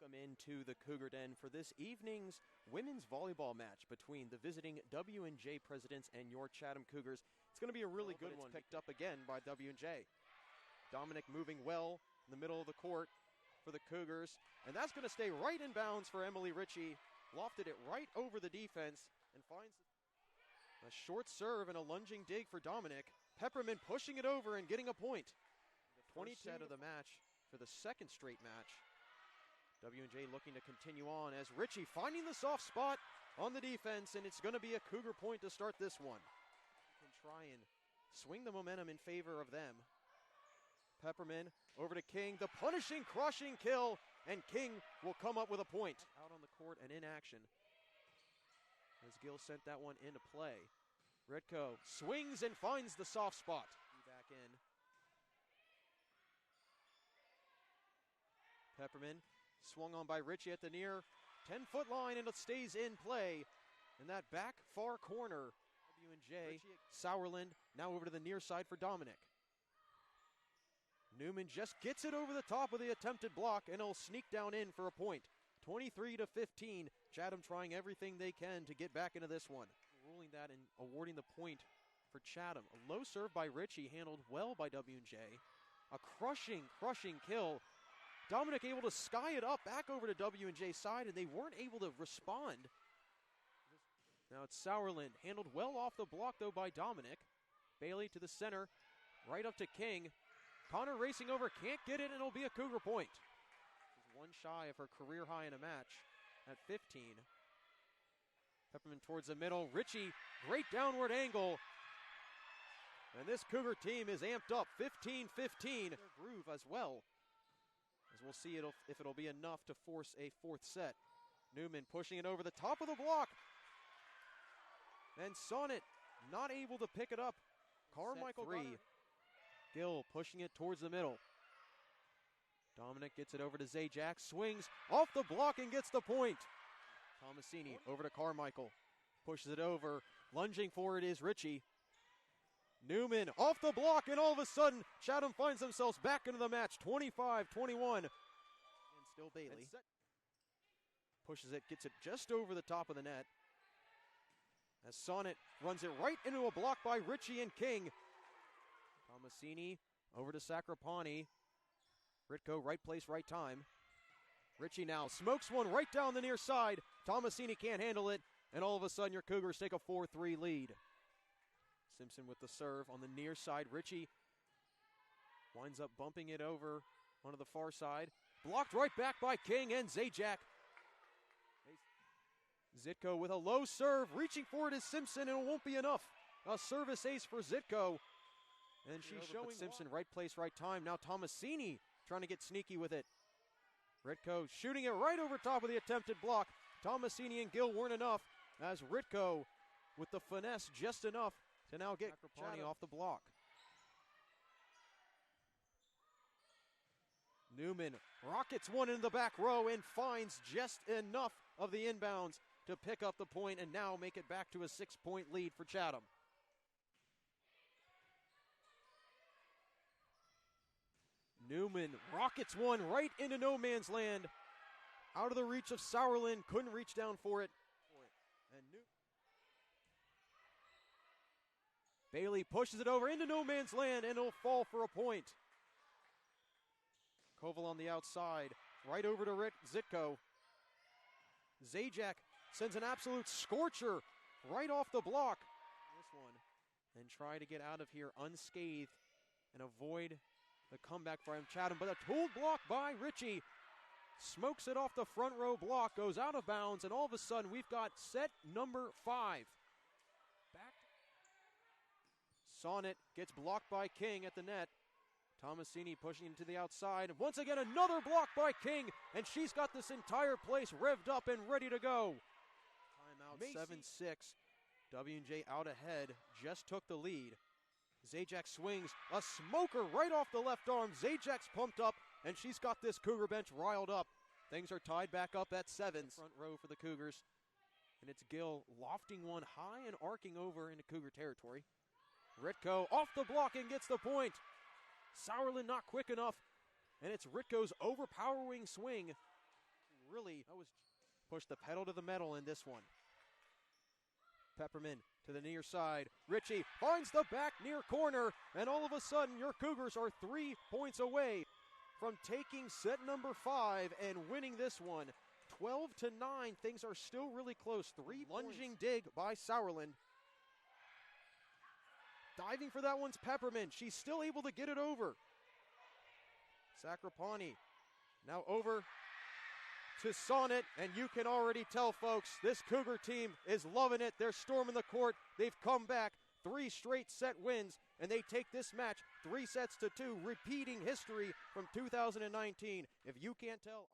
Welcome into the Cougar Den for this evening's women's volleyball match between the visiting W&J Presidents and your Chatham Cougars. It's going to be a really good one. Picked up again by W&J. Dominic moving well in the middle of the court for the Cougars, and that's going to stay right in bounds for Emily Ritchie. Lofted it right over the defense and finds a short serve and a lunging dig for Dominic. Pepperman pushing it over and getting a point. The 20 set of the match for the second straight match. W&J looking to continue on as Ritchie finding the soft spot on the defense, and it's going to be a Cougar point to start this one. Can try and swing the momentum in favor of them. Pepperman over to King, the punishing, crushing kill, and King will come up with a point. Out on the court and in action as Gill sent that one into play. Ritko swings and finds the soft spot. Back in. Pepperman swung on by Ritchie at the near 10-foot line, and it stays in play. In that back far corner, W&J, Sauerland now over to the near side for Dominic. Newman just gets it over the top of the attempted block, and it'll sneak down in for a point. 23-15, Chatham trying everything they can to get back into this one. Ruling that and awarding the point for Chatham. A low serve by Ritchie, handled well by W&J. A crushing kill. Dominic able to sky it up back over to W&J's side, and they weren't able to respond. Now it's Sauerland, handled well off the block though by Dominic. Bailey to the center, right up to King. Connor racing over, can't get it, and it'll be a Cougar point. She's one shy of her career high in a match at 15. Pepperman towards the middle, Ritchie, great downward angle. And this Cougar team is amped up, 15-15. Their groove as well, as we'll see if it'll be enough to force a fourth set. Newman pushing it over the top of the block. And Sonnet not able to pick it up. Carmichael 3. Gill pushing it towards the middle. Dominic gets it over to Zajac. Swings off the block and gets the point. Tomasini over to Carmichael. Pushes it over. Lunging for it is Ritchie. Newman off the block, and all of a sudden, Chatham finds themselves back into the match, 25-21. And still Bailey. Pushes it, gets it just over the top of the net. As Sonnet runs it right into a block by Ritchie and King. Tomasini over to Sacrapani. Ritko, right place, right time. Ritchie now smokes one right down the near side. Tomasini can't handle it, and all of a sudden your Cougars take a 4-3 lead. Simpson with the serve on the near side. Ritchie winds up bumping it over onto the far side. Blocked right back by King and Zajac. Zitko with a low serve. Reaching for it is Simpson, and it won't be enough. A service ace for Zitko. And she's showing Simpson right place, right time. Now Tomasini trying to get sneaky with it. Ritko shooting it right over top of the attempted block. Tomasini and Gill weren't enough, as Ritko with the finesse just enough to now get Chatham off the block. Newman rockets one in the back row and finds just enough of the inbounds to pick up the point and now make it back to a 6-point lead for Chatham. Newman rockets one right into no man's land. Out of the reach of Sauerland, couldn't reach down for it. And Bailey pushes it over into no man's land, and it'll fall for a point. Koval on the outside, right over to Zitko. Zajac sends an absolute scorcher right off the block. This one, and try to get out of here unscathed and avoid the comeback from Chatham. But a tooled block by Ritchie. Smokes it off the front row block, goes out of bounds, and all of a sudden we've got set number 5. Back. Sonnet gets blocked by King at the net. Tomasini pushing into the outside. Once again, another block by King, and she's got this entire place revved up and ready to go. Timeout 7-6. W&J out ahead, just took the lead. Zajac swings, a smoker right off the left arm. Zajac's pumped up, and she's got this Cougar bench riled up. Things are tied back up at 7. Front row for the Cougars. And it's Gill lofting one high and arcing over into Cougar territory. Ritko off the block and gets the point. Sauerland not quick enough, and it's Ritko's overpowering swing really push the pedal to the metal in this one. Pepperman to the near side. Ritchie finds the back near corner, and all of a sudden your Cougars are 3 points away from taking set number 5 and winning this one. 12-9, things are still really close. Lunging dig by Sauerland. Diving for that one's Pepperman. She's still able to get it over. Sacrapani now over to Sonnet, and you can already tell, folks, this Cougar team is loving it. They're storming the court. They've come back 3 straight set wins, and they take this match 3-2, repeating history from 2019. If you can't tell,